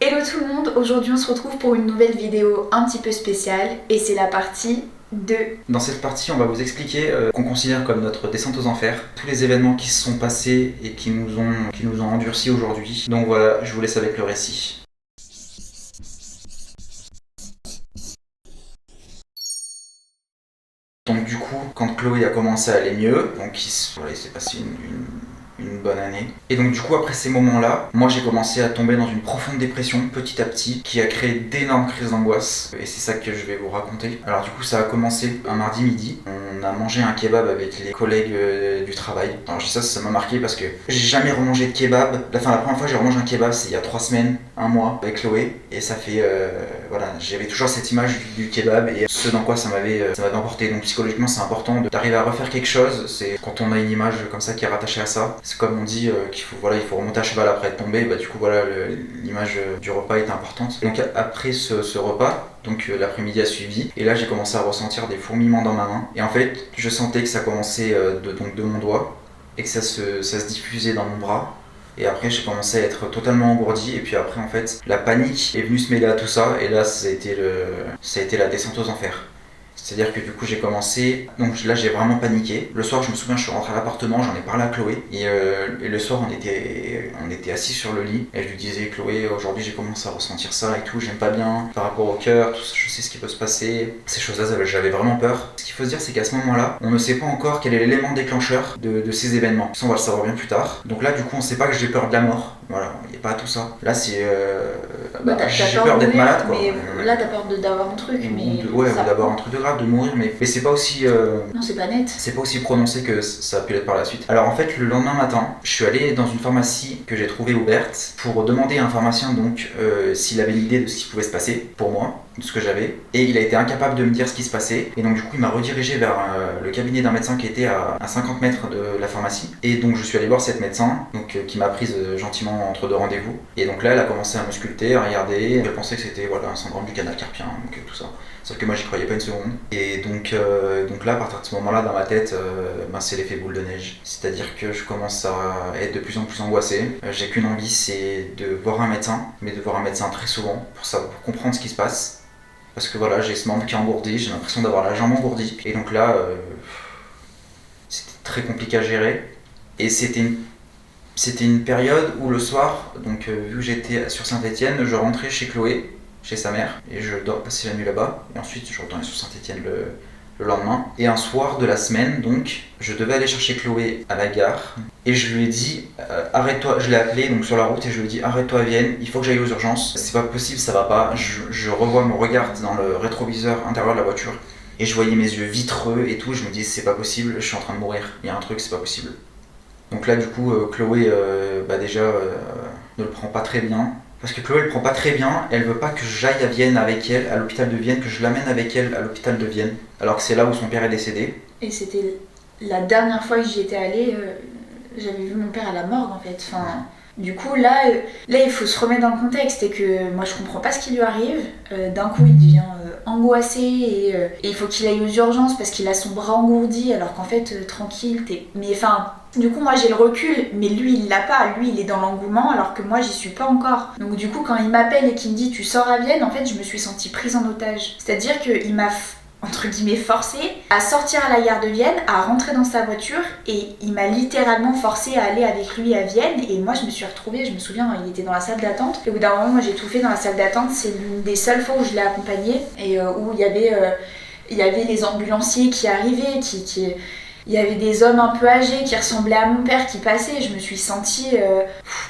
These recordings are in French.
Hello tout le monde, aujourd'hui on se retrouve pour une nouvelle vidéo un petit peu spéciale et c'est la partie 2. Dans cette partie, on va vous expliquer qu'on considère comme notre descente aux enfers tous les événements qui se sont passés et qui nous ont endurcis aujourd'hui. Donc voilà, je vous laisse avec le récit. Donc du coup, quand Chloé a commencé à aller mieux, donc il s'est passé une bonne année. Et donc du coup, après ces moments-là, moi j'ai commencé à tomber dans une profonde dépression petit à petit qui a créé d'énormes crises d'angoisse. Et c'est ça que je vais vous raconter. Alors du coup, ça a commencé un mardi midi. On a mangé un kebab avec les collègues du travail. Alors je dis ça m'a marqué parce que j'ai jamais remangé de kebab. La première fois que j'ai remangé un kebab, c'est il y a 3 semaines, un mois, avec Chloé. Et ça fait... voilà, j'avais toujours cette image du kebab et ce dans quoi ça m'avait emporté. Donc psychologiquement, c'est important d'arriver à refaire quelque chose. C'est quand on a une image comme ça qui est rattachée à ça. C'est comme on dit qu'il faut remonter à cheval après être tombé. Bah, du coup, voilà, l'image du repas est importante. Donc après ce repas, donc l'après-midi a suivi et là j'ai commencé à ressentir des fourmillements dans ma main et en fait je sentais que ça commençait de mon doigt et que ça se diffusait dans mon bras et après j'ai commencé à être totalement engourdi et puis après en fait la panique est venue se mêler à tout ça et là ça a été la descente aux enfers. C'est-à-dire que du coup j'ai commencé, donc là j'ai vraiment paniqué. Le soir je me souviens, je suis rentré à l'appartement, j'en ai parlé à Chloé et le soir on était assis sur le lit et je lui disais Chloé, aujourd'hui j'ai commencé à ressentir ça et tout, j'aime pas bien par rapport au cœur, tout ça, je sais ce qui peut se passer. Ces choses-là j'avais vraiment peur. Ce qu'il faut se dire c'est qu'à ce moment-là, on ne sait pas encore quel est l'élément déclencheur de ces événements. Ça on va le savoir bien plus tard. Donc là du coup on sait pas que j'ai peur de la mort. Voilà, il n'y a pas tout ça. Là c'est... j'ai peur d'être malade quoi. Mais là t'as peur d'avoir un truc, mais... Ouais, d'avoir un truc de grave, de mourir, mais c'est pas aussi... Non, c'est pas net. C'est pas aussi prononcé que ça a pu l'être par la suite. Alors en fait, le lendemain matin, je suis allé dans une pharmacie que j'ai trouvée ouverte pour demander à un pharmacien donc s'il avait l'idée de ce qui pouvait se passer pour moi, de ce que j'avais, et il a été incapable de me dire ce qui se passait, et donc du coup il m'a redirigé vers le cabinet d'un médecin qui était à 50 mètres de la pharmacie, et donc je suis allé voir cette médecin, donc qui m'a prise gentiment entre deux rendez-vous, et donc là elle a commencé à me sculpter, à regarder, elle pensait que c'était un syndrome du canal carpien, donc tout ça. Sauf que moi j'y croyais pas une seconde. Et donc là, à partir de ce moment-là, dans ma tête, c'est l'effet boule de neige. C'est-à-dire que je commence à être de plus en plus angoissé. J'ai qu'une envie, c'est de voir un médecin, mais de voir un médecin très souvent pour comprendre ce qui se passe. Parce que voilà, j'ai ce membre qui est engourdi, j'ai l'impression d'avoir la jambe engourdie. Et donc là, c'était très compliqué à gérer. Et c'était une période où le soir, donc vu que j'étais sur Saint-Étienne, je rentrais chez Chloé, chez sa mère, et je passais la nuit là-bas, et ensuite je retournais sur Saint-Étienne le lendemain. Et un soir de la semaine, donc, je devais aller chercher Chloé à la gare, et je lui ai dit, arrête-toi, je l'ai appelé donc sur la route, et je lui ai dit, arrête-toi Vienne, il faut que j'aille aux urgences, c'est pas possible, ça va pas. Je revois mon regard dans le rétroviseur intérieur de la voiture, et je voyais mes yeux vitreux et tout, je me dis, c'est pas possible, je suis en train de mourir, il y a un truc, c'est pas possible. Donc là, du coup, Chloé, déjà, ne le prend pas très bien. Parce que Chloé, elle prend pas très bien, elle veut pas que j'aille à Vienne avec elle, à l'hôpital de Vienne, que je l'amène avec elle à l'hôpital de Vienne. Alors que c'est là où son père est décédé. Et c'était la dernière fois que j'y étais allée, j'avais vu mon père à la morgue en fait. Enfin, du coup, là, il faut se remettre dans le contexte et que moi je comprends pas ce qui lui arrive. D'un coup, il devient angoissé et il faut qu'il aille aux urgences parce qu'il a son bras engourdi alors qu'en fait, tranquille, Mais enfin, du coup, moi j'ai le recul, mais lui il l'a pas. Lui il est dans l'engouement alors que moi j'y suis pas encore. Donc, du coup, quand il m'appelle et qu'il me dit tu sors à Vienne, en fait, je me suis sentie prise en otage. C'est-à-dire qu'il m'a entre guillemets forcé à sortir à la gare de Vienne, à rentrer dans sa voiture et il m'a littéralement forcé à aller avec lui à Vienne et moi je me suis retrouvée, je me souviens, il était dans la salle d'attente et au bout d'un moment moi j'ai tout fait dans la salle d'attente, c'est l'une des seules fois où je l'ai accompagné et où il y avait les ambulanciers qui arrivaient, il y avait des hommes un peu âgés qui ressemblaient à mon père qui passaient, je me suis sentie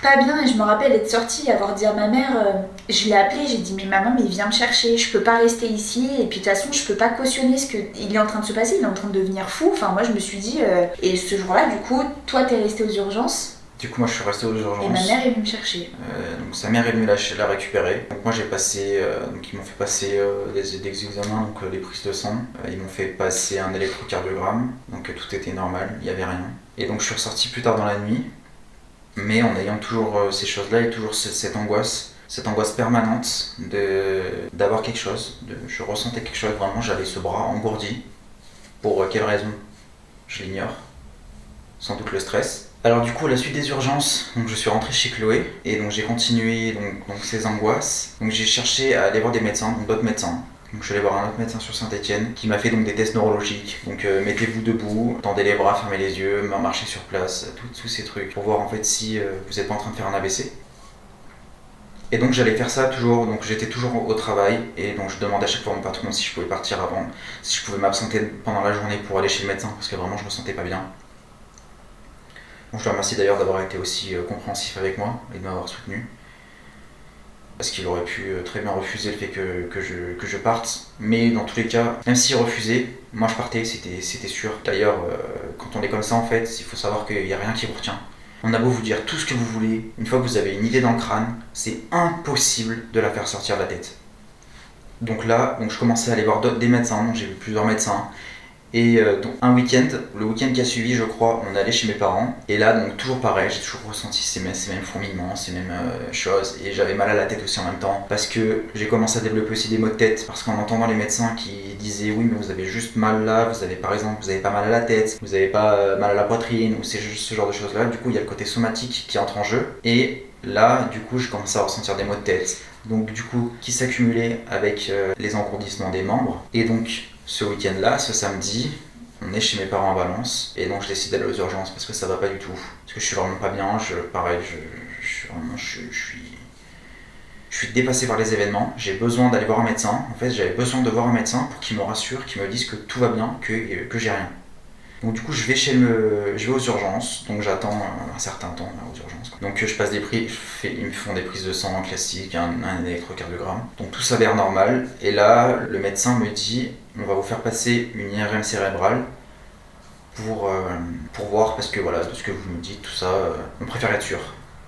pas bien et je me rappelle être sortie, avoir dit à ma mère, je l'ai appelée, j'ai dit mais maman mais viens me chercher, je peux pas rester ici et puis de toute façon je peux pas cautionner ce qu'il est en train de se passer, il est en train de devenir fou, enfin moi je me suis dit, et ce jour-là du coup toi t'es restée aux urgences. Du coup moi je suis resté aux urgences. Et ma mère est venue me chercher. Donc sa mère est venue la récupérer. Donc moi j'ai passé, donc ils m'ont fait passer des examens, donc les prises de sang. Ils m'ont fait passer un électrocardiogramme, donc tout était normal, il n'y avait rien. Et donc je suis ressorti plus tard dans la nuit, mais en ayant toujours ces choses-là et toujours cette angoisse permanente d'avoir quelque chose. Je ressentais quelque chose, vraiment j'avais ce bras engourdi. Pour quelle raison je l'ignore. Sans doute le stress. Alors du coup, à la suite des urgences, donc je suis rentré chez Chloé et donc j'ai continué donc ces angoisses. Donc j'ai cherché à aller voir des médecins, donc d'autres médecins. Donc je suis allé voir un autre médecin sur Saint-Etienne qui m'a fait donc des tests neurologiques. Donc mettez-vous debout, tendez les bras, fermez les yeux, marchez sur place, tous ces trucs pour voir en fait si vous n'êtes pas en train de faire un AVC. Et donc j'allais faire ça toujours, donc j'étais toujours au travail et donc je demandais à chaque fois à mon patron si je pouvais partir avant, si je pouvais m'absenter pendant la journée pour aller chez le médecin parce que vraiment je me sentais pas bien. Donc je le remercie d'ailleurs d'avoir été aussi compréhensif avec moi et de m'avoir soutenu. Parce qu'il aurait pu très bien refuser le fait que je parte. Mais dans tous les cas, même s'il refusait, moi je partais, c'était sûr. D'ailleurs, quand on est comme ça en fait, il faut savoir qu'il n'y a rien qui vous retient. On a beau vous dire tout ce que vous voulez, une fois que vous avez une idée dans le crâne, c'est impossible de la faire sortir de la tête. Donc là, je commençais à aller voir des médecins, donc j'ai vu plusieurs médecins. Et donc un week-end, le week-end qui a suivi, je crois, on allait chez mes parents. Et là, donc toujours pareil, j'ai toujours ressenti ces mêmes fourmillements, ces mêmes choses. Et j'avais mal à la tête aussi en même temps. Parce que j'ai commencé à développer aussi des maux de tête. Parce qu'en entendant les médecins qui disaient oui, mais vous avez juste mal là, vous avez par exemple, vous avez pas mal à la tête, vous avez pas mal à la poitrine, ou c'est juste ce genre de choses-là. Du coup, il y a le côté somatique qui entre en jeu. Et là, du coup, je commençais à ressentir des maux de tête. Donc du coup, qui s'accumulaient avec les engourdissements des membres. Et donc, ce week-end-là, ce samedi, on est chez mes parents à Valence et donc je décide d'aller aux urgences parce que ça va pas du tout. Parce que je suis vraiment pas bien, je suis dépassé par les événements, j'ai besoin d'aller voir un médecin. En fait, j'avais besoin de voir un médecin pour qu'il me rassure, qu'il me dise que tout va bien, que j'ai rien. Donc du coup, je vais aux urgences, donc j'attends un certain temps là, aux urgences. Donc je passe des prises, ils me font des prises de sang classiques, un électrocardiogramme. Donc tout s'avère normal. Et là, le médecin me dit, on va vous faire passer une IRM cérébrale pour voir, parce que voilà, de ce que vous me dites, tout ça, on préfère être sûr.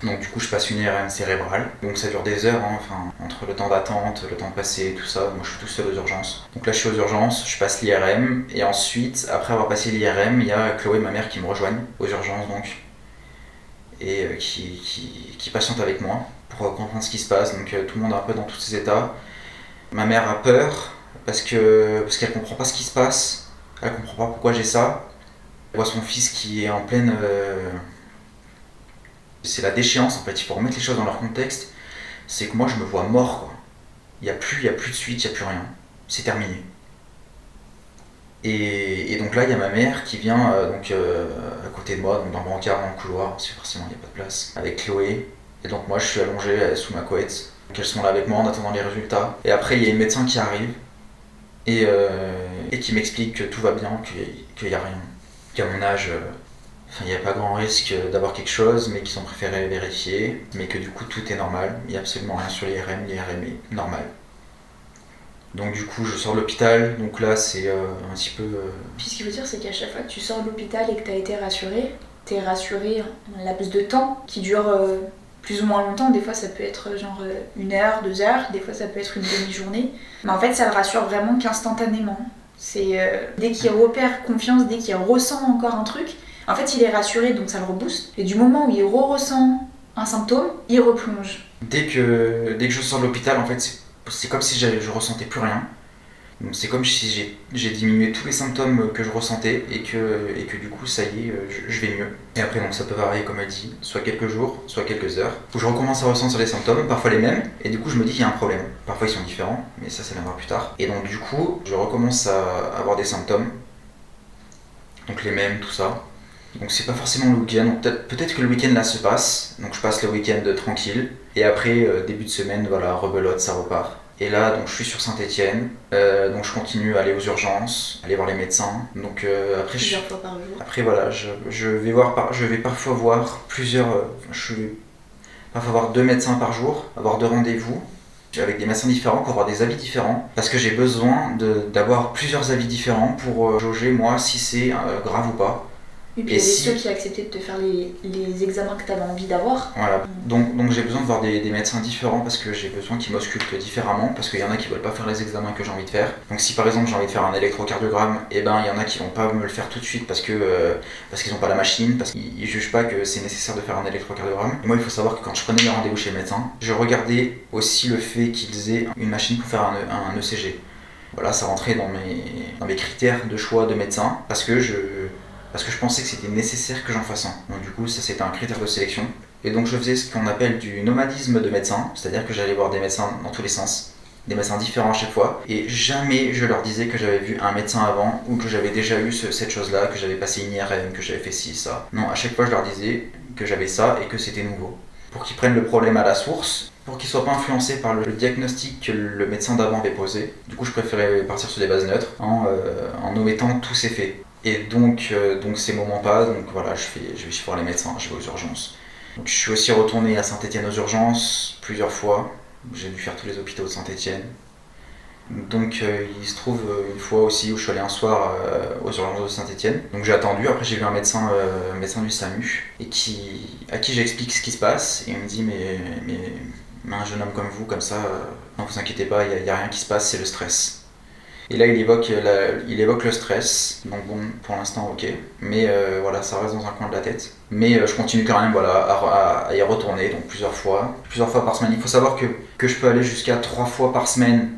Donc du coup, je passe une IRM cérébrale. Donc ça dure des heures, hein, enfin, entre le temps d'attente, le temps de passer, tout ça. Moi, je suis tout seul aux urgences. Donc là, je suis aux urgences, je passe l'IRM. Et ensuite, après avoir passé l'IRM, il y a Chloé, ma mère, qui me rejoignent aux urgences, donc. Et qui patiente avec moi pour comprendre ce qui se passe. Donc tout le monde est un peu dans tous ces états. Ma mère a peur parce qu'elle comprend pas ce qui se passe. Elle comprend pas pourquoi j'ai ça. Elle voit son fils qui est en pleine... C'est la déchéance en fait, il faut remettre les choses dans leur contexte. C'est que moi je me vois mort quoi. Il n'y a plus de suite, il n'y a plus rien. C'est terminé. Et donc là il y a ma mère qui vient à côté de moi, donc dans le brancard, dans le couloir, parce que forcément il n'y a pas de place, avec Chloé. Et donc moi je suis allongé sous ma couette. Donc elles sont là avec moi en attendant les résultats. Et après il y a une médecin qui arrive et qui m'explique que tout va bien, qu'il n'y a rien. Qu'à mon âge... il n'y a pas grand risque d'avoir quelque chose, mais qu'ils ont préféré vérifier, mais que du coup tout est normal, il n'y a absolument rien sur l'IRM est normal. Donc du coup je sors de l'hôpital, donc là c'est un petit peu... Puis ce qu'il veut dire c'est qu'à chaque fois que tu sors de l'hôpital et que tu as été rassuré, t'es rassuré en un laps de temps qui dure plus ou moins longtemps, des fois ça peut être genre 1 heure, 2 heures, des fois ça peut être une demi-journée, mais en fait ça le rassure vraiment qu'instantanément. C'est dès qu'il repère confiance, dès qu'il ressent encore un truc, en fait, il est rassuré, donc ça le rebooste. Et du moment où il ressent un symptôme, il replonge. Dès que je sors de l'hôpital, en fait, c'est comme si je ressentais plus rien. Donc c'est comme si j'ai diminué tous les symptômes que je ressentais et que du coup, ça y est, je vais mieux. Et après, donc ça peut varier, comme elle dit, soit quelques jours, soit quelques heures, où je recommence à ressentir les symptômes, parfois les mêmes, et du coup, je me dis qu'il y a un problème. Parfois, ils sont différents, mais ça viendra plus tard. Et donc, du coup, je recommence à avoir des symptômes, donc les mêmes, tout ça. Donc c'est pas forcément le week-end, peut-être que le week-end là se passe, donc je passe le week-end tranquille, et après début de semaine, voilà, rebelote, ça repart. Et là, donc je suis sur Saint-Etienne, donc je continue à aller aux urgences, aller voir les médecins. Donc après, plusieurs fois par jour. Après voilà, je vais parfois voir je vais parfois voir 2 médecins par jour, avoir 2 rendez-vous avec des médecins différents pour avoir des avis différents, parce que j'ai besoin d'avoir plusieurs avis différents pour jauger moi si c'est grave ou pas. Et puis il y avait ceux qui acceptaient de te faire les examens que tu avais envie d'avoir. Voilà, donc j'ai besoin de voir des médecins différents parce que j'ai besoin qu'ils m'auscultent différemment, parce qu'il y en a qui veulent pas faire les examens que j'ai envie de faire. Donc si par exemple j'ai envie de faire un électrocardiogramme, et ben il y en a qui vont pas me le faire tout de suite parce qu'ils ont pas la machine, parce qu'ils jugent pas que c'est nécessaire de faire un électrocardiogramme. Et moi il faut savoir que quand je prenais mes rendez-vous chez le médecin, je regardais aussi le fait qu'ils aient une machine pour faire un ECG. Voilà, ça rentrait dans mes critères de choix de médecin, parce que parce que je pensais que c'était nécessaire que j'en fasse un. Donc du coup, ça c'était un critère de sélection. Et donc je faisais ce qu'on appelle du nomadisme de médecin, c'est-à-dire que j'allais voir des médecins dans tous les sens, des médecins différents à chaque fois, et jamais je leur disais que j'avais vu un médecin avant, ou que j'avais déjà eu cette chose-là, que j'avais passé une IRM, que j'avais fait ci, ça. Non, à chaque fois je leur disais que j'avais ça et que c'était nouveau. Pour qu'ils prennent le problème à la source, pour qu'ils soient pas influencés par le diagnostic que le médecin d'avant avait posé. Du coup, je préférais partir sur des bases neutres en omettant tous ces faits. Et donc ces moments pas, donc voilà, je vais chez voir les médecins, je vais aux urgences. Donc, je suis aussi retourné à Saint-Étienne aux urgences plusieurs fois. J'ai dû faire tous les hôpitaux de Saint-Étienne. Donc il se trouve une fois aussi où je suis allé un soir aux urgences de Saint-Étienne. Donc j'ai attendu, après j'ai vu un médecin du SAMU à qui j'explique ce qui se passe et il me dit mais un jeune homme comme vous, comme ça, non vous inquiétez pas, il n'y a rien qui se passe, c'est le stress. Et là il évoque le stress, donc bon pour l'instant ok, mais voilà ça reste dans un coin de la tête. Mais je continue quand même voilà, à y retourner, donc plusieurs fois par semaine. Il faut savoir que je peux aller jusqu'à 3 fois par semaine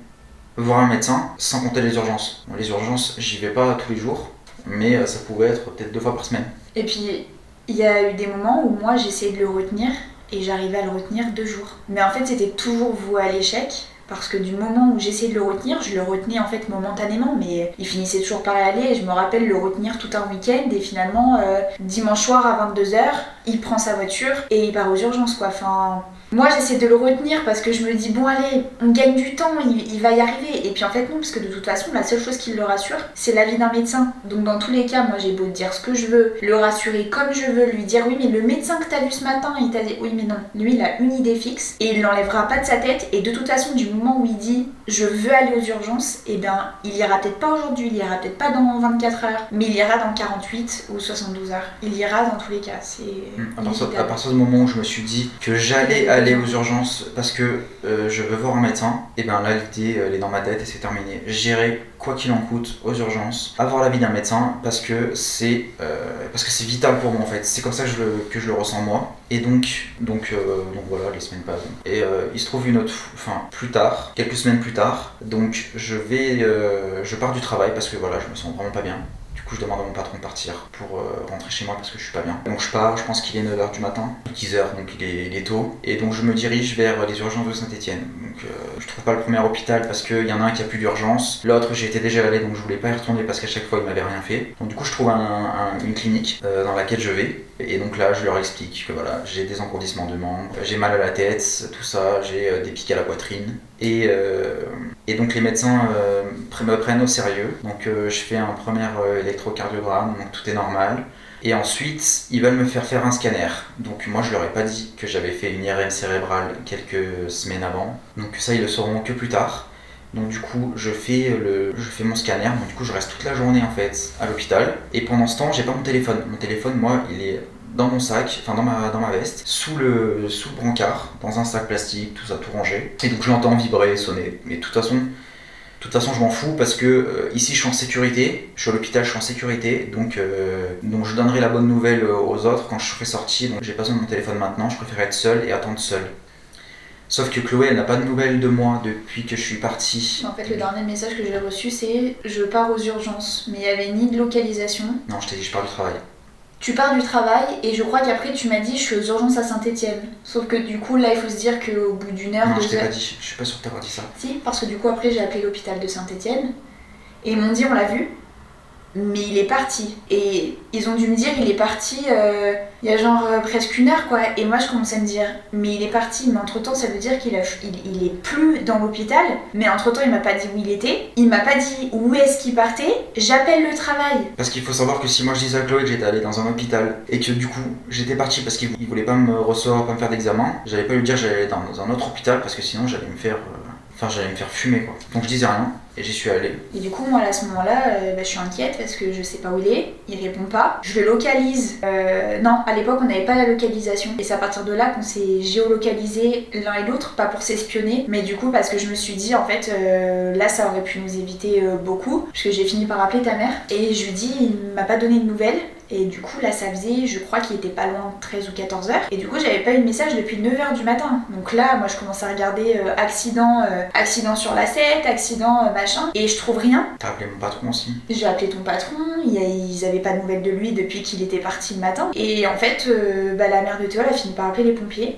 voir un médecin sans compter les urgences. Bon, les urgences, j'y vais pas tous les jours, mais ça pouvait être peut-être 2 fois par semaine. Et puis, il y a eu des moments où moi j'essayais de le retenir et j'arrivais à le retenir 2 jours. Mais en fait, c'était toujours voué à l'échec. Parce que du moment où j'essayais de le retenir, je le retenais en fait momentanément, mais il finissait toujours par y aller. Et je me rappelle le retenir tout un week-end et finalement, dimanche soir à 22h, il prend sa voiture et il part aux urgences quoi. Enfin, moi j'essaie de le retenir parce que je me dis bon allez, on gagne du temps, il va y arriver. Et puis en fait non, parce que de toute façon, la seule chose qui le rassure, c'est l'avis d'un médecin. Donc dans tous les cas, moi j'ai beau dire ce que je veux, le rassurer comme je veux, lui dire oui mais le médecin que t'as vu ce matin, il t'a dit oui mais non. Lui il a une idée fixe et il l'enlèvera pas de sa tête et de toute façon du moment où il dit je veux aller aux urgences, et bien il ira peut-être pas aujourd'hui, il ira peut-être pas dans 24 heures, mais il ira dans 48 ou 72 heures. Il ira dans tous les cas. À partir du moment où je me suis dit que j'allais aller aux urgences parce que je veux voir un médecin, et bien là l'idée elle est dans ma tête et c'est terminé. J'irai quoi qu'il en coûte aux urgences, avoir l'avis d'un médecin parce que c'est vital pour moi en fait. C'est comme ça que je le ressens moi. Et donc voilà, les semaines passent. Et il se trouve plus tard, quelques semaines plus tard, donc je pars du travail parce que voilà, je me sens vraiment pas bien. Du coup, je demande à mon patron de partir pour rentrer chez moi parce que je suis pas bien. Donc je pars, je pense qu'il est 9h du matin, 10h, donc il est tôt. Et donc je me dirige vers les urgences de Saint-Étienne. Donc je trouve pas le premier hôpital parce qu'il y en a un qui a plus d'urgence. L'autre, j'y étais déjà allé donc je voulais pas y retourner parce qu'à chaque fois il m'avait rien fait. Donc du coup, je trouve une clinique dans laquelle je vais. Et donc là, je leur explique que voilà, j'ai des engourdissements de membres, j'ai mal à la tête, tout ça, j'ai des pics à la poitrine. Et donc les médecins me prennent au sérieux. Donc je fais un premier électrocardiogramme, donc tout est normal. Et ensuite, ils veulent me faire un scanner. Donc moi, je leur ai pas dit que j'avais fait une IRM cérébrale quelques semaines avant. Donc ça, ils le sauront que plus tard. Donc du coup, je fais mon scanner. Donc du coup, je reste toute la journée en fait à l'hôpital. Et pendant ce temps, j'ai pas mon téléphone. Mon téléphone, moi, il est dans mon sac, enfin dans ma veste, sous le brancard, dans un sac plastique, tout ça, tout rangé. Et donc je l'entends vibrer, sonner. Mais de toute façon, je m'en fous parce que ici, je suis en sécurité. Je suis à l'hôpital, je suis en sécurité. Donc je donnerai la bonne nouvelle aux autres quand je serai sorti. Donc j'ai pas besoin de mon téléphone maintenant. Je préfère être seul et attendre seul. Sauf que Chloé, elle n'a pas de nouvelles de moi depuis que je suis partie. En fait, le dernier message que j'ai reçu, c'est « Je pars aux urgences ». Mais il n'y avait ni de localisation. Non, je t'ai dit je pars du travail. Tu pars du travail et je crois qu'après tu m'as dit je suis aux urgences à Saint-Étienne. Sauf que du coup là il faut se dire qu'au bout d'une heure, non, 2 je t'ai heures... pas dit, je suis pas sûre que t'avoir dit ça. Si, parce que du coup après j'ai appelé l'hôpital de Saint-Étienne et ils m'ont dit on l'a vu, mais il est parti. Et ils ont dû me dire il est parti il y a genre presque 1 heure quoi. Et moi je commençais à me dire mais il est parti, mais entre temps ça veut dire qu'il est plus dans l'hôpital. Mais entre temps il m'a pas dit où il était, il m'a pas dit où est-ce qu'il partait. J'appelle le travail. Parce qu'il faut savoir que si moi je disais à Chloé que j'étais allé dans un hôpital et que du coup j'étais parti parce qu'il voulait pas me recevoir, pas me faire d'examen, j'allais pas lui dire que j'allais aller dans un autre hôpital parce que sinon j'allais me faire fumer quoi. Donc je disais rien et j'y suis allé. Et du coup moi à ce moment-là, je suis inquiète parce que je sais pas où il répond pas. Je le localise. Non, à l'époque on n'avait pas la localisation. Et c'est à partir de là qu'on s'est géolocalisé l'un et l'autre, pas pour s'espionner, mais du coup parce que je me suis dit en fait là ça aurait pu nous éviter beaucoup. Parce que j'ai fini par appeler ta mère et je lui dis il m'a pas donné de nouvelles. Et du coup, là, ça faisait, je crois qu'il était pas loin de 13 ou 14 heures. Et du coup, j'avais pas eu de message depuis 9 heures du matin. Donc là, moi, je commence à regarder accident sur la 7, accident machin. Et je trouve rien. T'as appelé mon patron aussi? J'ai appelé ton patron, ils avaient pas de nouvelles de lui depuis qu'il était parti le matin. Et en fait, la mère de Théo, elle a fini par appeler les pompiers.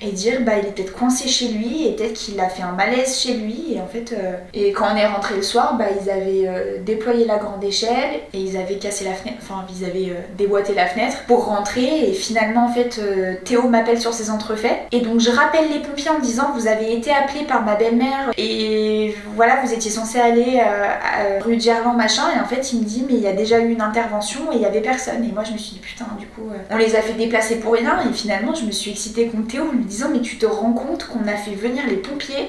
Et dire il est peut-être coincé chez lui et peut-être qu'il a fait un malaise chez lui. Et en fait, et quand on est rentré le soir, ils avaient déployé la grande échelle et ils avaient cassé la fenêtre, enfin ils avaient déboîté la fenêtre pour rentrer. Et finalement, en fait, Théo m'appelle sur ses entrefaits. Et donc je rappelle les pompiers en disant vous avez été appelé par ma belle-mère et voilà, vous étiez censé aller à rue de Gerland machin. Et en fait, il me dit mais il y a déjà eu une intervention et il y avait personne. Et moi je me suis dit putain, du coup, on les a fait déplacer pour rien. Et finalement, je me suis excitée contre Théo en lui disant mais tu te rends compte qu'on a fait venir les pompiers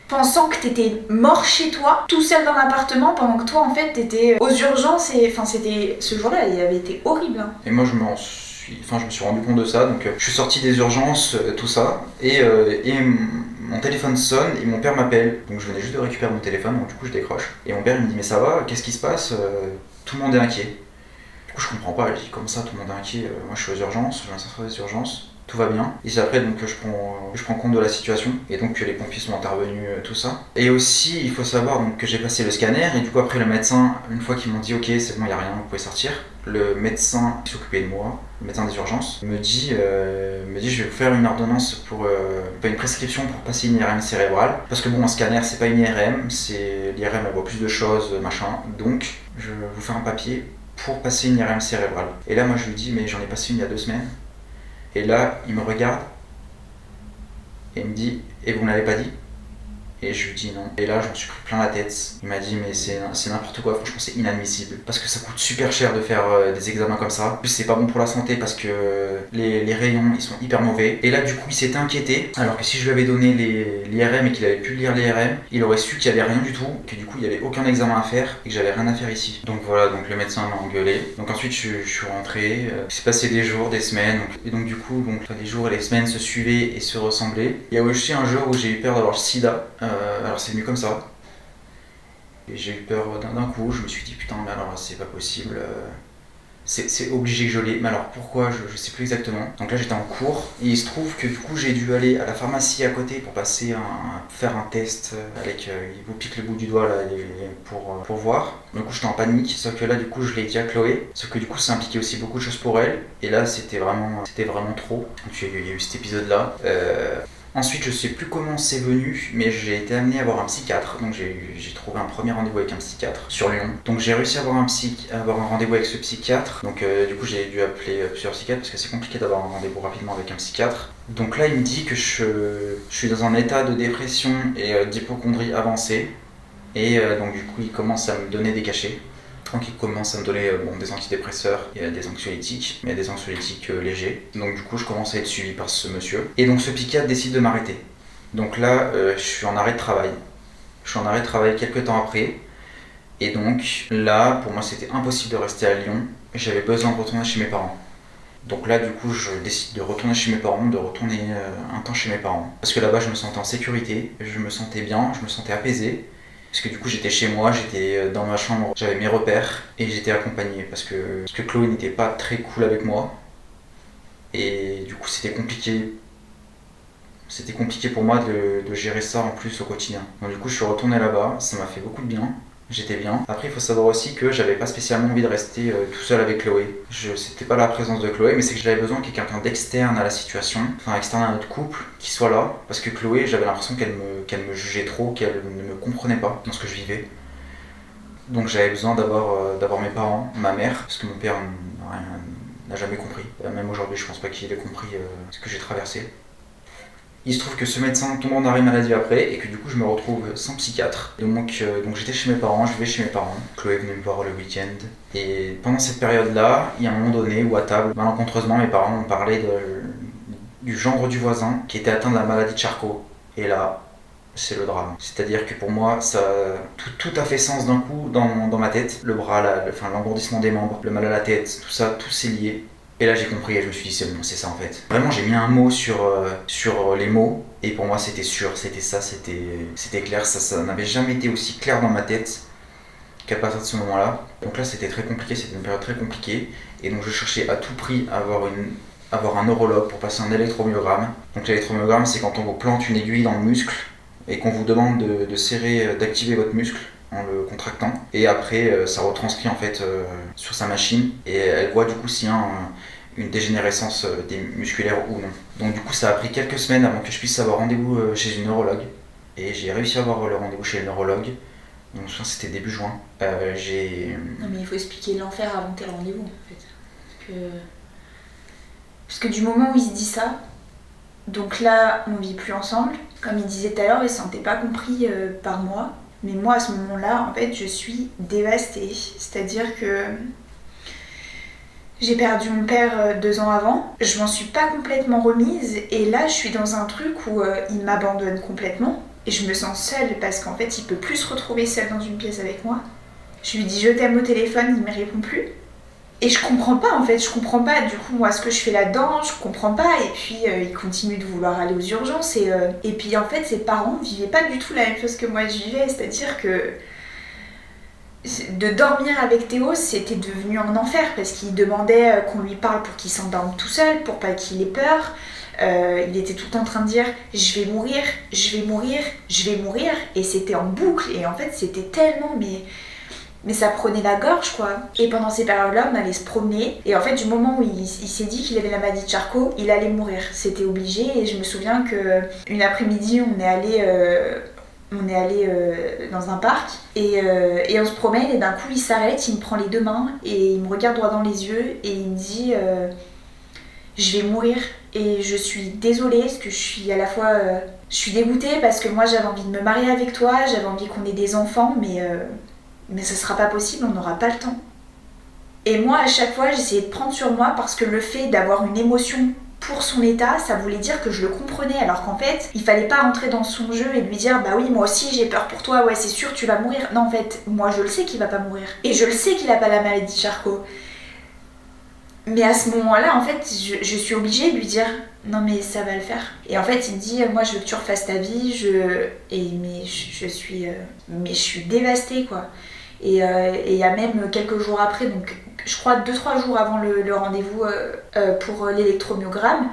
pensant que t'étais mort chez toi, tout seul dans l'appartement, pendant que toi en fait t'étais aux urgences. Et enfin c'était ce jour-là, il avait été horrible. Et moi je me suis rendu compte de ça, donc je suis sorti des urgences, tout ça, et mon téléphone sonne et mon père m'appelle. Donc je venais juste de récupérer mon téléphone, donc du coup je décroche. Et mon père il me dit mais ça va, qu'est-ce qui se passe? Tout le monde est inquiet. Du coup je comprends pas, je dis comme ça tout le monde est inquiet, moi je suis aux urgences, je viens de sortir des urgences. Tout va bien. Et c'est après donc, que je prends compte de la situation et donc que les pompiers sont intervenus, tout ça. Et aussi, il faut savoir donc, que j'ai passé le scanner et du coup après le médecin, une fois qu'ils m'ont dit ok c'est bon, il n'y a rien, vous pouvez sortir, le médecin qui s'occupait de moi, le médecin des urgences, me dit je vais vous faire une ordonnance pour une prescription pour passer une IRM cérébrale. Parce que bon, un scanner c'est pas une IRM, l'IRM elle voit plus de choses, machin. Donc je vais vous faire un papier pour passer une IRM cérébrale. Et là moi je lui dis mais j'en ai passé une il y a 2 semaines. Et là, il me regarde et il me dit « Et vous ne l'avez pas dit ?» Et je lui dis non. Et là, j'en suis pris plein la tête. Il m'a dit mais c'est n'importe quoi, franchement c'est inadmissible. Parce que ça coûte super cher de faire des examens comme ça. En plus c'est pas bon pour la santé parce que les rayons ils sont hyper mauvais. Et là du coup il s'était inquiété. Alors que si je lui avais donné l'IRM et qu'il avait pu lire l'IRM, il aurait su qu'il y avait rien du tout. Que du coup il y avait aucun examen à faire et que j'avais rien à faire ici. Donc voilà, donc le médecin m'a engueulé. Donc ensuite je suis rentré. Il s'est passé des jours, des semaines. Et donc du coup les jours et les semaines se suivaient et se ressemblaient. Il y a aussi un jour où j'ai eu peur d'avoir le sida. Alors c'est venu comme ça. Et j'ai eu peur d'un coup, je me suis dit putain mais alors c'est pas possible. C'est obligé que je l'ai. Mais alors pourquoi je sais plus exactement. Donc là j'étais en cours et il se trouve que du coup j'ai dû aller à la pharmacie à côté pour faire un test avec il vous pique le bout du doigt là pour voir. Du coup j'étais en panique, sauf que là du coup je l'ai dit à Chloé, sauf que du coup ça impliquait aussi beaucoup de choses pour elle. Et là c'était vraiment trop. Donc il y a eu cet épisode là. Ensuite, je sais plus comment c'est venu, mais j'ai été amené à voir un psychiatre. Donc j'ai trouvé un premier rendez-vous avec un psychiatre sur Lyon. Donc j'ai réussi à avoir un rendez-vous avec ce psychiatre. Donc du coup j'ai dû appeler plusieurs psychiatres parce que c'est compliqué d'avoir un rendez-vous rapidement avec un psychiatre. Donc là il me dit que je suis dans un état de dépression et d'hypocondrie avancée. Et donc du coup il commence à me donner des cachets. Donc il commence à me donner des antidépresseurs et des anxiolytiques, mais des anxiolytiques légers. Donc du coup je commence à être suivi par ce monsieur. Et donc ce psychiatre décide de m'arrêter. Donc là je suis en arrêt de travail. Je suis en arrêt de travail quelques temps après. Et donc là pour moi c'était impossible de rester à Lyon. J'avais besoin de retourner chez mes parents. Donc là du coup je décide de retourner chez mes parents, de retourner un temps chez mes parents. Parce que là-bas je me sentais en sécurité, je me sentais bien, je me sentais apaisé. Parce que du coup j'étais chez moi, j'étais dans ma chambre, j'avais mes repères et j'étais accompagné parce que Chloé n'était pas très cool avec moi. Et du coup c'était compliqué pour moi de gérer ça en plus au quotidien. Donc du coup je suis retourné là-bas, ça m'a fait beaucoup de bien, j'étais bien. Après il faut savoir aussi que j'avais pas spécialement envie de rester tout seul avec Chloé. C'était pas la présence de Chloé, mais c'est que j'avais besoin qu'il y ait quelqu'un d'externe à la situation, enfin externe à notre couple, qui soit là. Parce que Chloé, j'avais l'impression qu'elle me jugeait trop, qu'elle ne me comprenait pas dans ce que je vivais. Donc j'avais besoin d'avoir mes parents, ma mère, parce que mon père n'a jamais compris. Même aujourd'hui je pense pas qu'il ait compris ce que j'ai traversé. Il se trouve que ce médecin tombe en arrêt maladie après et que du coup je me retrouve sans psychiatre. Donc j'étais chez mes parents, je vais chez mes parents. Chloé venait me voir le week-end. Et pendant cette période-là, il y a un moment donné où à table, malencontreusement, mes parents ont parlé du gendre du voisin qui était atteint de la maladie de Charcot. Et là, c'est le drame. C'est-à-dire que pour moi, tout a fait sens d'un coup dans ma tête. Le bras, l'engourdissement des membres, le mal à la tête, tout ça, tout s'est lié. Et là j'ai compris et je me suis dit c'est bon, c'est ça en fait. Vraiment j'ai mis un mot sur les mots et pour moi c'était sûr, c'était ça, c'était clair, ça n'avait jamais été aussi clair dans ma tête qu'à partir de ce moment-là. Donc là c'était très compliqué, c'était une période très compliquée. Et donc je cherchais à tout prix à avoir un neurologue pour passer un électromyogramme. Donc l'électromyogramme c'est quand on vous plante une aiguille dans le muscle et qu'on vous demande de serrer, d'activer votre muscle en le contractant. Et après ça retranscrit en fait sur sa machine et elle voit du coup s'il y a une dégénérescence musculaire ou non. Donc du coup ça a pris quelques semaines avant que je puisse avoir rendez-vous chez une neurologue. Et j'ai réussi à avoir le rendez-vous chez le neurologue. Donc je pense que c'était début juin. Non mais il faut expliquer l'enfer avant tel rendez-vous en fait. Parce que du moment où il se dit ça, donc là on vit plus ensemble. Comme il disait tout à l'heure, il ne se sentait pas compris par moi. Mais moi à ce moment-là, en fait, je suis dévastée. C'est-à-dire que j'ai perdu mon père 2 ans avant. Je m'en suis pas complètement remise. Et là, je suis dans un truc où il m'abandonne complètement. Et je me sens seule parce qu'en fait, il peut plus se retrouver seul dans une pièce avec moi. Je lui dis je t'aime au téléphone, il me répond plus. Et je comprends pas en fait, je comprends pas du coup moi ce que je fais là-dedans, je comprends pas. Et puis il continue de vouloir aller aux urgences. Et puis en fait, ses parents vivaient pas du tout la même chose que moi je vivais. C'est-à-dire que de dormir avec Théo, c'était devenu un enfer parce qu'il demandait qu'on lui parle pour qu'il s'endorme tout seul, pour pas qu'il ait peur. Il était tout le temps en train de dire je vais mourir, je vais mourir, je vais mourir, et c'était en boucle. Et en fait c'était tellement mais ça prenait la gorge quoi. Et pendant ces périodes-là on allait se promener, et en fait du moment où il s'est dit qu'il avait la maladie de Charcot, il allait mourir, c'était obligé. Et je me souviens que une après-midi on est allé dans un parc et on se promène, et d'un coup il s'arrête, il me prend les 2 mains et il me regarde droit dans les yeux et il me dit je vais mourir. Et je suis désolée parce que je suis à la fois je suis dégoûtée parce que moi j'avais envie de me marier avec toi, j'avais envie qu'on ait des enfants, mais ça sera pas possible, on n'aura pas le temps. Et moi à chaque fois j'essayais de prendre sur moi parce que le fait d'avoir une émotion pour son état, ça voulait dire que je le comprenais, alors qu'en fait il fallait pas rentrer dans son jeu et lui dire bah oui moi aussi j'ai peur pour toi, ouais c'est sûr tu vas mourir. Non en fait moi je le sais qu'il va pas mourir et je le sais qu'il a pas la maladie de Charcot. Mais à ce moment-là, en fait, je suis obligée de lui dire non mais ça va le faire. Et en fait, il me dit moi je veux que tu refasses ta vie, mais je suis dévastée quoi. Et il y a même quelques jours après, donc je crois 2-3 jours avant le rendez-vous pour l'électromyogramme,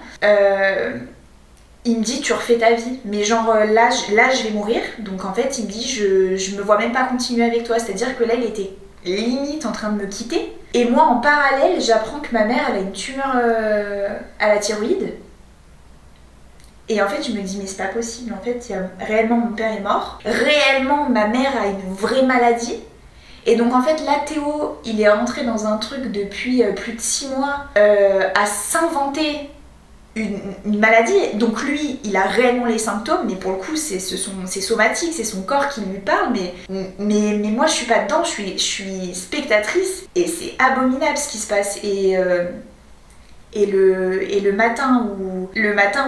il me dit tu refais ta vie, mais genre là je vais mourir. Donc en fait il me dit je me vois même pas continuer avec toi, c'est-à-dire que là il était limite en train de me quitter. Et moi en parallèle j'apprends que ma mère elle a une tumeur à la thyroïde. Et en fait je me dis mais c'est pas possible, en fait réellement mon père est mort, réellement ma mère a une vraie maladie. Et donc en fait là Théo il est rentré dans un truc depuis plus de 6 mois à s'inventer une maladie. Donc lui il a réellement les symptômes, mais pour le coup c'est somatique, c'est son corps qui lui parle, mais moi je suis pas dedans, je suis spectatrice et c'est abominable ce qui se passe. Et le matin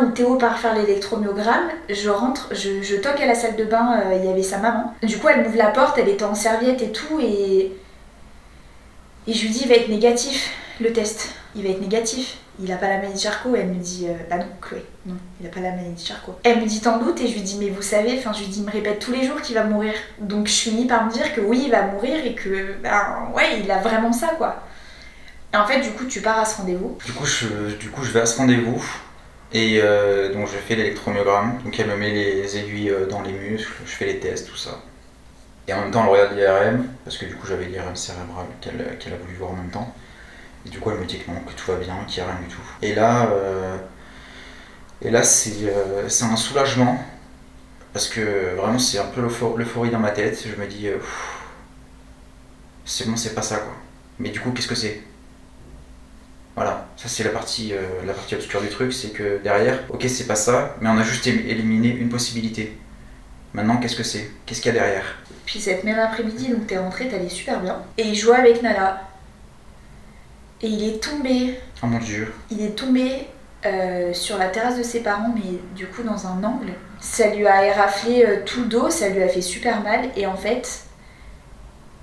où Théo part faire l'électromyogramme, je rentre, je toque à la salle de bain, il y avait sa maman. Du coup elle m'ouvre la porte, elle était en serviette et tout, et je lui dis il va être négatif le test, il va être négatif. Il a pas la maladie de Charcot. Et elle me dit bah non Chloé, non, il a pas la maladie de Charcot. Elle me dit t'en doutes, et je lui dis mais vous savez, je lui dis il me répète tous les jours qu'il va mourir. Donc je finis par me dire que oui il va mourir et que ouais il a vraiment ça quoi. Et en fait du coup tu pars à ce rendez-vous. Du coup je vais à ce rendez-vous et donc je fais l'électromyogramme. Donc elle me met les aiguilles dans les muscles, je fais les tests, tout ça. Et en même temps elle regarde l'IRM, parce que du coup j'avais l'IRM cérébral qu'elle a voulu voir en même temps. Et du coup, elle me dit que non, que tout va bien, qu'il n'y a rien du tout. Et là c'est un soulagement, parce que vraiment, c'est un peu l'euphorie dans ma tête. Je me dis, c'est bon, c'est pas ça, quoi. Mais du coup, qu'est-ce que c'est ? Voilà, ça c'est la partie obscure du truc, c'est que derrière, ok, c'est pas ça, mais on a juste éliminé une possibilité. Maintenant, qu'est-ce que c'est ? Qu'est-ce qu'il y a derrière ? Puis cette même après-midi, donc t'es rentrée, t'allais super bien. Et il jouait avec Nala. Et il est tombé. Oh mon Dieu. Il est tombé sur la terrasse de ses parents, mais du coup dans un angle. Ça lui a éraflé tout le dos, ça lui a fait super mal. Et en fait,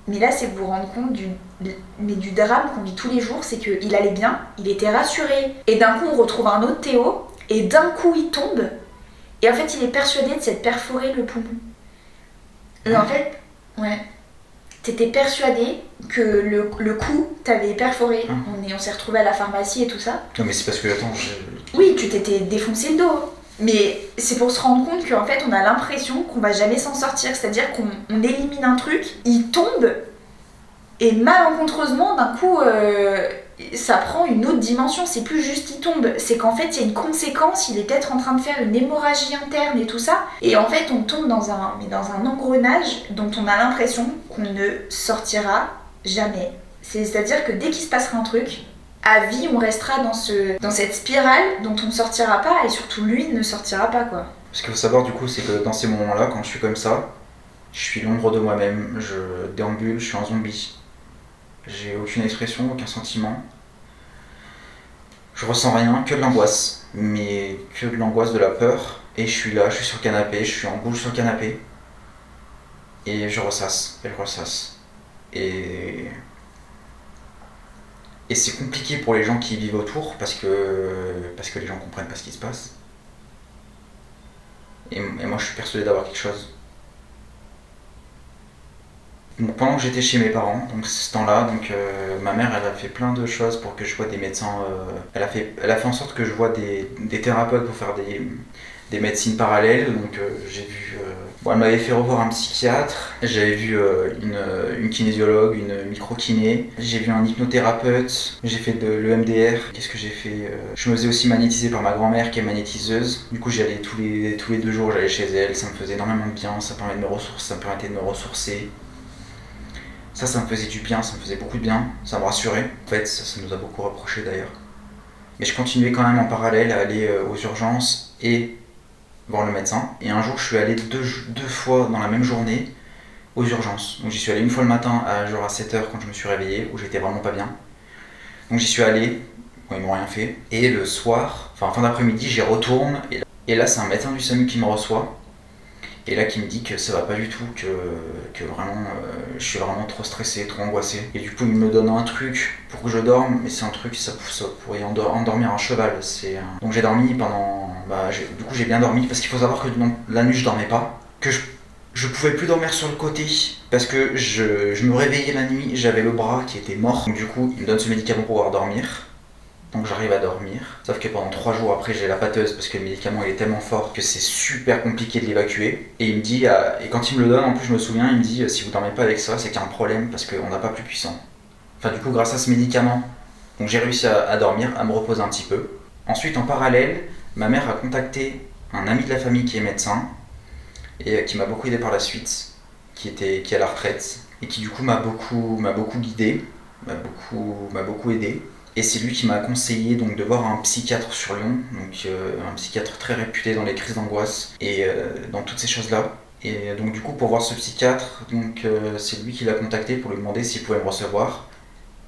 mais là c'est vous vous rendre compte du drame qu'on vit tous les jours, c'est qu'il allait bien, il était rassuré. Et d'un coup on retrouve un autre Théo, et d'un coup il tombe. Et en fait il est persuadé de s'être perforé le poumon. Et en fait, ouais. t'étais persuadé que le coup t'avait perforé. On s'est retrouvés à la pharmacie et tout ça. Non mais c'est parce que, attends, Oui, tu t'étais défoncé le dos. Mais c'est pour se rendre compte qu'en fait, on a l'impression qu'on va jamais s'en sortir. C'est-à-dire qu'on élimine un truc, il tombe, et malencontreusement, d'un coup, ça prend une autre dimension. C'est plus juste il tombe, c'est qu'en fait, il y a une conséquence. Il est peut-être en train de faire une hémorragie interne et tout ça. Et en fait, on tombe dans un engrenage dont on a l'impression qu'on ne sortira jamais. C'est-à-dire que dès qu'il se passera un truc, à vie, on restera dans cette spirale dont on ne sortira pas, et surtout lui ne sortira pas, quoi. Ce qu'il faut savoir du coup, c'est que dans ces moments-là, quand je suis comme ça, je suis l'ombre de moi-même, je déambule, je suis un zombie. J'ai aucune expression, aucun sentiment. Je ressens rien, que de l'angoisse, mais que de l'angoisse, de la peur. Et je suis là, je suis sur le canapé, je suis en boule sur le canapé. Et je ressasse, et je ressasse. Et c'est compliqué pour les gens qui vivent autour parce que les gens comprennent pas ce qui se passe. Et moi je suis persuadé d'avoir quelque chose. Donc, pendant que j'étais chez mes parents, donc ce temps-là, ma mère elle a fait plein de choses pour que je vois des médecins. Elle a fait en sorte que je vois des thérapeutes pour faire des médecines parallèles. Donc j'ai vu. Elle m'avait fait revoir un psychiatre, j'avais vu une kinésiologue, une micro-kiné, j'ai vu un hypnothérapeute, j'ai fait de l'EMDR. Qu'est-ce que j'ai fait Je me faisais aussi magnétiser par ma grand-mère qui est magnétiseuse. Du coup j'y allais tous les 2 jours, j'allais chez elle, ça me faisait énormément de bien, ça me permettait de me ressourcer. Ça me faisait du bien, ça me faisait beaucoup de bien, ça me rassurait. En fait, ça nous a beaucoup reproché d'ailleurs. Mais je continuais quand même en parallèle à aller aux urgences et voir le médecin. Et un jour, je suis allé deux fois dans la même journée aux urgences. Donc j'y suis allé une fois le matin à 7h quand je me suis réveillé, où j'étais vraiment pas bien. Donc j'y suis allé, bon, ils m'ont rien fait. Et le soir, en fin d'après-midi, j'y retourne. Et là, c'est un médecin du SAMU qui me reçoit. Et là, qui me dit que ça va pas du tout, que vraiment, je suis vraiment trop stressé, trop angoissé. Et du coup, il me donne un truc pour que je dorme, mais c'est un truc, ça pourrait endormir un cheval. Donc j'ai dormi pendant... du coup, j'ai bien dormi, parce qu'il faut savoir que la nuit, je dormais pas. Que je pouvais plus dormir sur le côté, parce que je me réveillais la nuit, j'avais le bras qui était mort. Donc du coup, il me donne ce médicament pour pouvoir dormir. Donc j'arrive à dormir, sauf que pendant 3 jours après j'ai la pâteuse parce que le médicament il est tellement fort que c'est super compliqué de l'évacuer. Et il me dit, et quand il me le donne en plus je me souviens, il me dit si vous dormez pas avec ça c'est qu'il y a un problème parce qu'on n'a pas plus puissant. Enfin du coup grâce à ce médicament, donc j'ai réussi à dormir, à me reposer un petit peu. Ensuite en parallèle, ma mère a contacté un ami de la famille qui est médecin et qui m'a beaucoup aidé par la suite, qui est à la retraite et qui du coup m'a beaucoup guidé, m'a beaucoup aidé. Et c'est lui qui m'a conseillé donc, de voir un psychiatre sur Lyon, donc un psychiatre très réputé dans les crises d'angoisse et dans toutes ces choses-là. Et donc du coup pour voir ce psychiatre, c'est lui qui l'a contacté pour lui demander s'il pouvait me recevoir.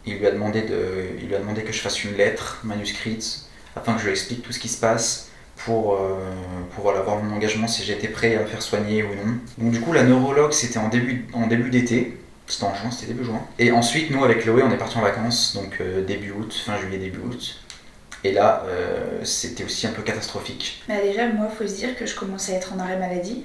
Il lui a demandé que je fasse une lettre manuscrite afin que je lui explique tout ce qui se passe pour avoir mon engagement si j'étais prêt à me faire soigner ou non. Donc du coup la neurologue c'était en début d'été. C'était en juin, c'était début juin. Et ensuite, nous, avec Chloé, on est partis en vacances, donc début août, fin juillet, début août. Et là, c'était aussi un peu catastrophique. Déjà, moi, il faut se dire que je commençais à être en arrêt maladie.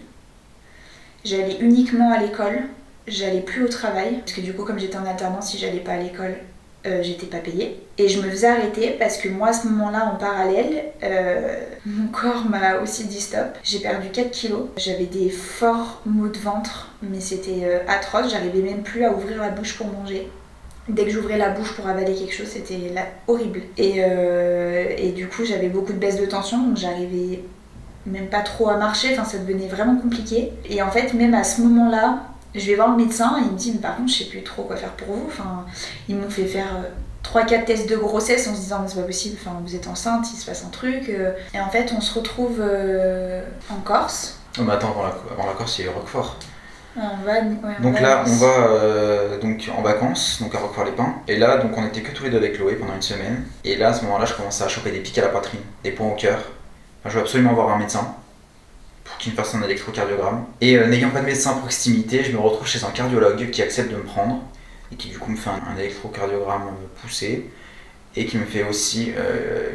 J'allais uniquement à l'école, j'allais plus au travail. Parce que du coup, comme j'étais en alternance, si j'allais pas à l'école, j'étais pas payée. Et je me faisais arrêter parce que moi, à ce moment-là, en parallèle, mon corps m'a aussi dit stop. J'ai perdu 4 kilos. J'avais des forts maux de ventre, mais c'était atroce. J'arrivais même plus à ouvrir la bouche pour manger. Dès que j'ouvrais la bouche pour avaler quelque chose, c'était horrible. Et du coup, j'avais beaucoup de baisse de tension, donc j'arrivais même pas trop à marcher. Enfin, ça devenait vraiment compliqué. Et en fait, même à ce moment-là, je vais voir le médecin et il me dit mais par contre je sais plus trop quoi faire pour vous. Enfin, ils m'ont fait faire 3-4 tests de grossesse en se disant mais c'est pas possible, enfin, vous êtes enceinte, il se passe un truc. Et en fait on se retrouve en Corse. Oh, mais attends, avant la Corse il y a eu Roquefort. On va donc en vacances, donc à Roquefort-les-Pins. Et là donc on était que tous les deux avec Chloé pendant une semaine. Et là à ce moment-là je commençais à choper des pics à la poitrine, des points au cœur. Enfin, je veux absolument voir un médecin pour qu'il me fasse un électrocardiogramme. Et n'ayant pas de médecin à proximité, je me retrouve chez un cardiologue qui accepte de me prendre et qui du coup me fait un électrocardiogramme poussé et qui me fait aussi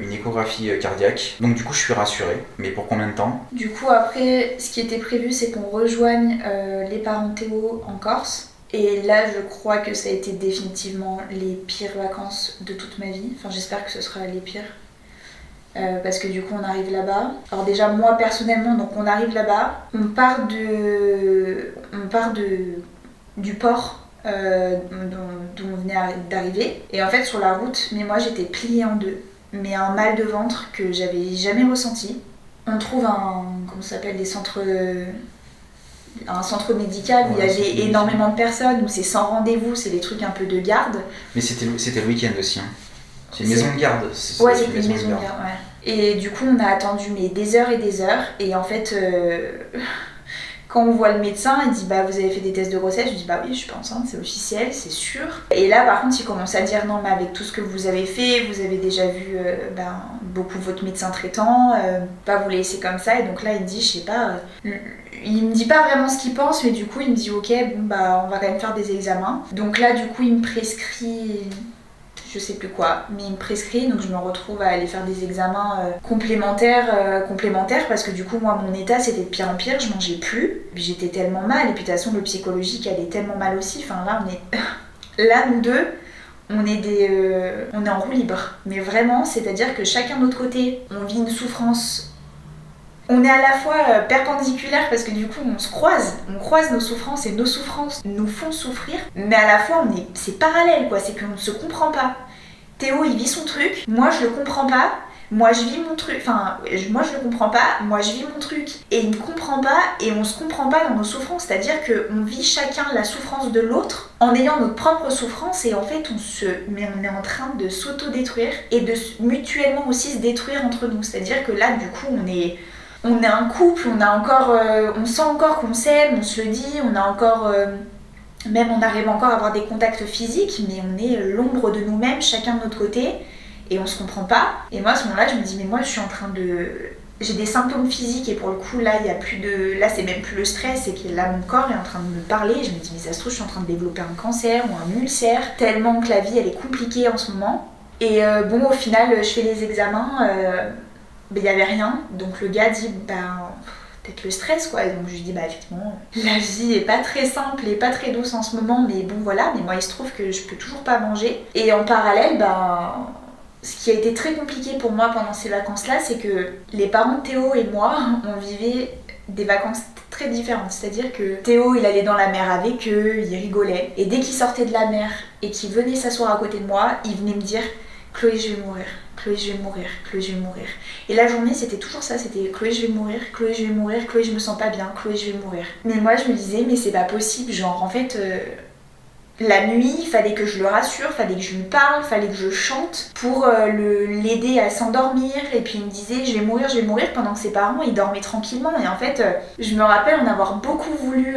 une échographie cardiaque. Donc du coup je suis rassuré, mais pour combien de temps ? Du coup après, ce qui était prévu c'est qu'on rejoigne les parents de Théo en Corse. Et là, je crois que ça a été définitivement les pires vacances de toute ma vie. Enfin, j'espère que ce sera les pires. Parce que du coup, on arrive là-bas. Alors déjà, moi, personnellement, donc on arrive là-bas. On part du port d'où on venait d'arriver. Et en fait, sur la route, mais moi, j'étais pliée en deux. Mais un mal de ventre que j'avais jamais ressenti. On trouve comment ça s'appelle, un centre médical où il y avait énormément de personnes, où c'est sans rendez-vous, c'est des trucs un peu de garde. Mais c'était le week-end aussi. Hein. C'est une maison de garde. Ouais, c'était une maison de garde, ouais. Et du coup, on a attendu des heures et des heures. Et en fait, quand on voit le médecin, il dit bah vous avez fait des tests de grossesse. Je dis bah oui, je suis pas enceinte, c'est officiel, c'est sûr. Et là, par contre, il commence à dire non, mais avec tout ce que vous avez fait, vous avez déjà vu beaucoup votre médecin traitant, pas vous laisser comme ça. Et donc là, il me dit, je sais pas. Il me dit pas vraiment ce qu'il pense, mais du coup, il me dit ok, bon bah on va quand même faire des examens. Donc là, du coup, il me prescrit. Je sais plus quoi, mais il me prescrit, donc je me retrouve à aller faire des examens complémentaires parce que du coup moi mon état c'était de pire en pire, je mangeais plus, j'étais tellement mal et puis de toute façon le psychologique allait tellement mal aussi, enfin là on est là nous deux on est en roue libre, mais vraiment c'est à dire que chacun de notre côté on vit une souffrance. On est à la fois perpendiculaires parce que du coup on croise nos souffrances et nos souffrances nous font souffrir, mais à la fois c'est parallèle quoi, c'est qu'on ne se comprend pas. Théo il vit son truc, moi je le comprends pas, moi je vis mon truc, moi je le comprends pas, moi je vis mon truc, et il me comprend pas et on se comprend pas dans nos souffrances, c'est-à-dire qu'on vit chacun la souffrance de l'autre en ayant notre propre souffrance et en fait on est en train de s'auto-détruire et de mutuellement aussi se détruire entre nous, c'est-à-dire que là du coup on est un couple, on sent encore qu'on s'aime, on se le dit, on a encore, même on arrive encore à avoir des contacts physiques, mais on est l'ombre de nous-mêmes, chacun de notre côté, et on se comprend pas. Et moi à ce moment-là, je me dis, mais moi je suis en train j'ai des symptômes physiques et pour le coup là, là c'est même plus le stress, c'est que là mon corps est en train de me parler, je me dis, mais ça se trouve je suis en train de développer un cancer ou un ulcère, tellement que la vie elle est compliquée en ce moment. Et bon, au final, je fais les examens. Mais il n'y avait rien, donc le gars dit peut-être le stress quoi, et donc je lui dis effectivement la vie est pas très simple et pas très douce en ce moment, mais bon voilà, mais moi il se trouve que je peux toujours pas manger. Et en parallèle, ce qui a été très compliqué pour moi pendant ces vacances là, c'est que les parents de Théo et moi, on vivait des vacances très différentes, c'est-à-dire que Théo il allait dans la mer avec eux, il rigolait, et dès qu'il sortait de la mer et qu'il venait s'asseoir à côté de moi, il venait me dire Chloé je vais mourir, Chloé je vais mourir, Chloé je vais mourir. Et la journée c'était toujours ça, c'était Chloé je vais mourir, Chloé je vais mourir, Chloé je me sens pas bien, Chloé je vais mourir. Mais moi je me disais mais c'est pas possible, genre en fait la nuit il fallait que je le rassure, fallait que je lui parle, fallait que je chante pour l'aider à s'endormir. Et puis il me disait je vais mourir pendant que ses parents ils dormaient tranquillement. Et en fait je me rappelle en avoir beaucoup voulu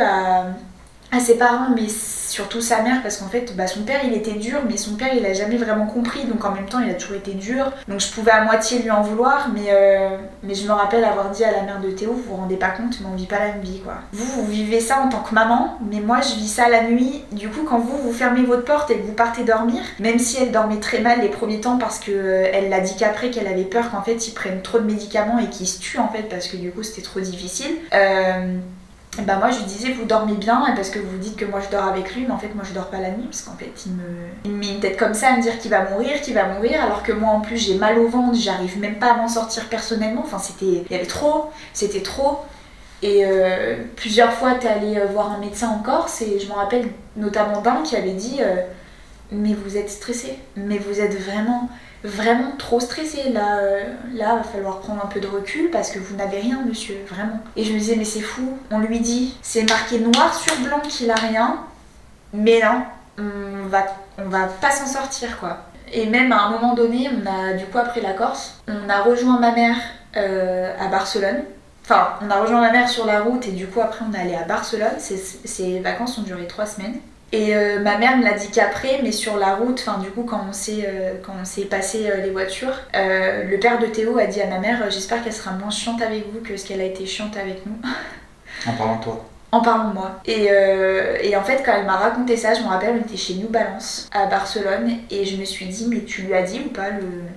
à ses parents, mais surtout sa mère, parce qu'en fait son père il était dur, mais son père il a jamais vraiment compris, donc en même temps il a toujours été dur, donc je pouvais à moitié lui en vouloir, mais je me rappelle avoir dit à la mère de Théo, vous vous rendez pas compte, mais on vit pas la même vie quoi. Vous vivez ça en tant que maman, mais moi je vis ça la nuit. Du coup quand vous fermez votre porte et que vous partez dormir, même si elle dormait très mal les premiers temps parce que elle l'a dit qu'après qu'elle avait peur qu'en fait ils prennent trop de médicaments et qu'ils se tuent en fait parce que du coup c'était trop difficile, moi je lui disais vous dormez bien parce que vous dites que moi je dors avec lui, mais en fait moi je dors pas la nuit parce qu'en fait il me met une tête comme ça à me dire qu'il va mourir alors que moi en plus j'ai mal au ventre, j'arrive même pas à m'en sortir personnellement, c'était trop. Et plusieurs fois t'es allé voir un médecin en Corse et je me rappelle notamment d'un qui avait dit mais vous êtes stressé, mais vous êtes vraiment trop stressé, là va falloir prendre un peu de recul parce que vous n'avez rien monsieur, vraiment. Et je me disais mais c'est fou, on lui dit, c'est marqué noir sur blanc qu'il a rien, mais non, on va pas s'en sortir quoi. Et même à un moment donné, on a du coup après la Corse, on a rejoint ma mère à Barcelone. Enfin, on a rejoint ma mère sur la route et du coup après on est allé à Barcelone, ces vacances ont duré 3 semaines. Et ma mère me l'a dit qu'après, mais sur la route, du coup quand on s'est passé les voitures, le père de Théo a dit à ma mère j'espère qu'elle sera moins chiante avec vous que ce qu'elle a été chiante avec nous. En parlant de toi. En parlant de moi. Et en fait quand elle m'a raconté ça, je me rappelle on était chez New Balance à Barcelone et je me suis dit mais tu lui as dit ou pas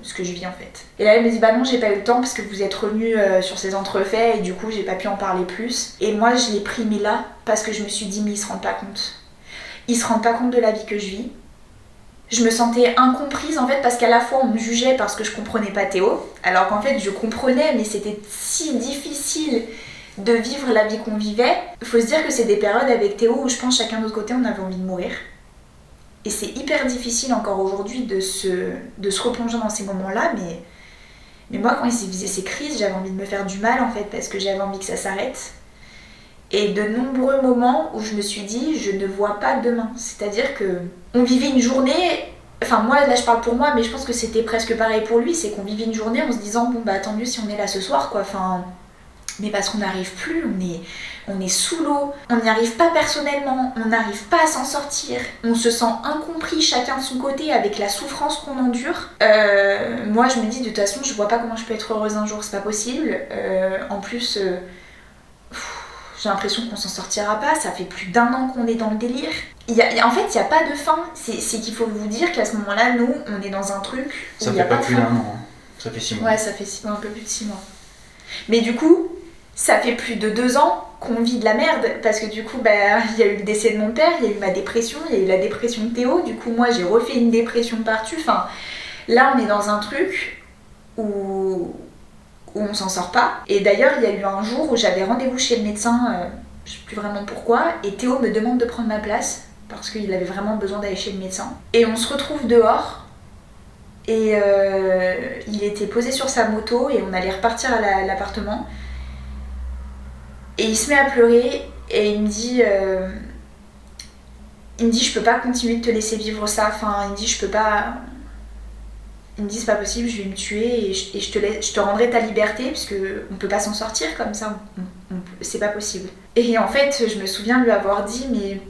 ce que je vis en fait. Et là elle me dit non j'ai pas eu le temps parce que vous êtes revenu sur ces entrefaits et du coup j'ai pas pu en parler plus. Et moi je l'ai pris mais là parce que je me suis dit mais ils se rendent pas compte. Ils se rendent pas compte de la vie que je vis. Je me sentais incomprise en fait parce qu'à la fois on me jugeait parce que je comprenais pas Théo, alors qu'en fait je comprenais mais c'était si difficile de vivre la vie qu'on vivait. Il faut se dire que c'est des périodes avec Théo où je pense chacun de notre côté on avait envie de mourir. Et c'est hyper difficile encore aujourd'hui de se replonger dans ces moments-là, mais moi quand il faisait ces crises j'avais envie de me faire du mal en fait parce que j'avais envie que ça s'arrête. Et de nombreux moments où je me suis dit, je ne vois pas demain. C'est-à-dire que on vivait une journée, enfin moi là je parle pour moi, mais je pense que c'était presque pareil pour lui, c'est qu'on vivait une journée en se disant, bon bah tant mieux si on est là ce soir quoi, enfin... Mais parce qu'on n'arrive plus, on est sous l'eau, on n'y arrive pas personnellement, on n'arrive pas à s'en sortir, on se sent incompris chacun de son côté avec la souffrance qu'on endure. Moi je me dis de toute façon je vois pas comment je peux être heureuse un jour, c'est pas possible. En plus... j'ai l'impression qu'on s'en sortira pas, ça fait plus d'1 an qu'on est dans le délire. En fait, il n'y a pas de fin, c'est qu'il faut vous dire qu'à ce moment-là, nous, on est dans un truc où ça il n'y a fait pas pas de plus fin. d'1 an, hein. Ça fait 6 mois. Ouais, ça fait 6 mois, un peu plus de 6 mois. Mais du coup, ça fait plus de 2 ans qu'on vit de la merde, parce que du coup, bah, il y a eu le décès de mon père, il y a eu ma dépression, il y a eu la dépression de Théo, du coup, moi, j'ai refait une dépression par-dessus. Enfin, là, on est dans un truc où on s'en sort pas. Et d'ailleurs, il y a eu un jour où j'avais rendez-vous chez le médecin, je sais plus vraiment pourquoi, et Théo me demande de prendre ma place, parce qu'il avait vraiment besoin d'aller chez le médecin. Et on se retrouve dehors, et il était posé sur sa moto, et on allait repartir à l'appartement. Et il se met à pleurer, et il me dit, je peux pas continuer de te laisser vivre ça, enfin, il me dit, je peux pas... Il me dit c'est pas possible, je vais me tuer et je te rendrai ta liberté parce qu'on peut pas s'en sortir comme ça, c'est pas possible. Et en fait, je me souviens lui avoir dit mais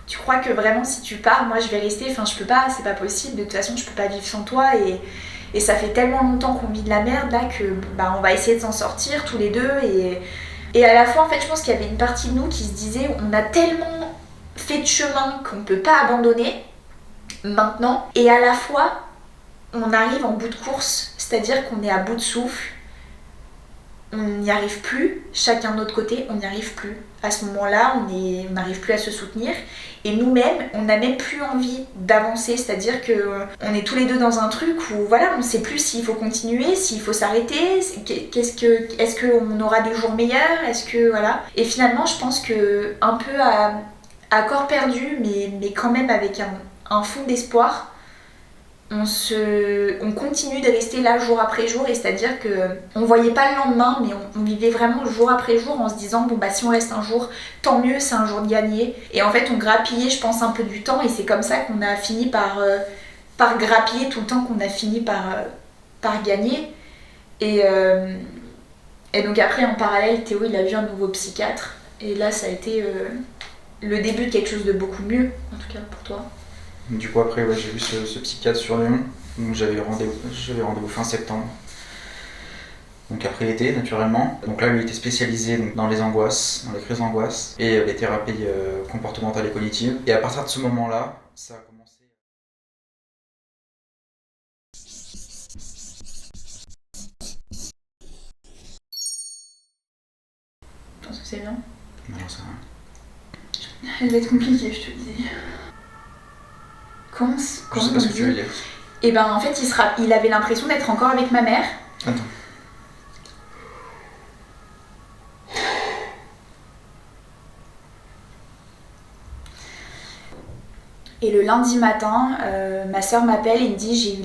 tu crois que vraiment si tu pars, moi je vais rester, enfin je peux pas, c'est pas possible, de toute façon je peux pas vivre sans toi et ça fait tellement longtemps qu'on vit de la merde là que bah, on va essayer de s'en sortir tous les deux et à la fois en fait je pense qu'il y avait une partie de nous qui se disait on a tellement fait de chemin qu'on peut pas abandonner maintenant et à la fois on arrive en bout de course, c'est-à-dire qu'on est à bout de souffle, on n'y arrive plus, chacun de notre côté, on n'y arrive plus. À ce moment-là, on n'arrive plus à se soutenir et nous-mêmes, on n'a même plus envie d'avancer, c'est-à-dire qu'on est tous les deux dans un truc où voilà, on ne sait plus s'il faut continuer, s'il faut s'arrêter, est-ce qu'on aura des jours meilleurs, est-ce que voilà. Et finalement, je pense que un peu à corps perdu, mais quand même avec un fond d'espoir, on continue de rester là jour après jour et c'est-à-dire qu'on voyait pas le lendemain mais on vivait vraiment jour après jour en se disant bon bah si on reste un jour tant mieux, c'est un jour de gagner et en fait on grappillait je pense un peu du temps et c'est comme ça qu'on a fini par grappiller tout le temps qu'on a fini par gagner et donc après en parallèle Théo il a vu un nouveau psychiatre et là ça a été le début de quelque chose de beaucoup mieux en tout cas pour toi. Du coup après ouais, j'ai vu ce psychiatre sur Lyon, donc j'avais rendez-vous fin septembre. Donc après l'été naturellement. Donc là lui était spécialisé donc, dans les angoisses, dans les crises d'angoisse et les thérapies comportementales et cognitives. Et à partir de ce moment-là, ça a commencé. Je pense que c'est bien. Non, ça va. Elle va être compliquée, je te le dis. Comment Je sais pas ce que tu veux dire. Et ben en fait il avait l'impression d'être encore avec ma mère. Attends. Et le lundi matin, ma soeur m'appelle et me dit